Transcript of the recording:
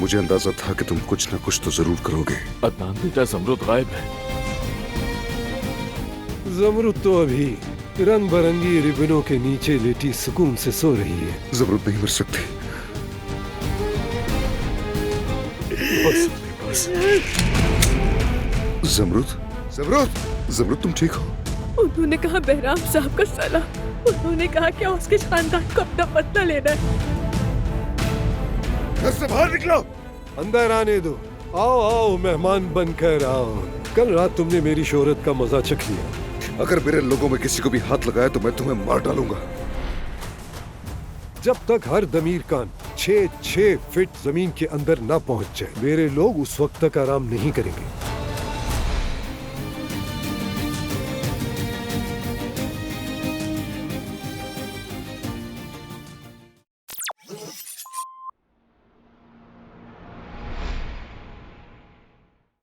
मुझे अंदाजा था कि तुम कुछ न कुछ तो जरूर करोगे। अदनान बेटा, ज़मरुद गायब है। ज़मरुद तो अभी रंग बिरंगी रिबनों के नीचे लेटी सुकून से सो रही है। ज़मरुद नहीं मर सकती। बस बस। ज़मरुद, ज़मरुद, ज़मरुद तुम ठीक हो? उन्होंने कहा बहराम साहब का सलाह। उन्होंने कहा कि उसके खानदान को अपना बदला लेना है। घर से बाहर निकलो। अंदर आने दो। आओ आओ, मेहमान बनकर आओ। कल रात तुमने मेरी शोहरत का मजा चख लिया। अगर मेरे लोगों में किसी को भी हाथ लगाया तो मैं तुम्हें मार डालूंगा। जब तक हर दमीर कान 6 फीट जमीन के अंदर ना पहुंच जाए, मेरे लोग उस वक्त तक आराम नहीं करेंगे।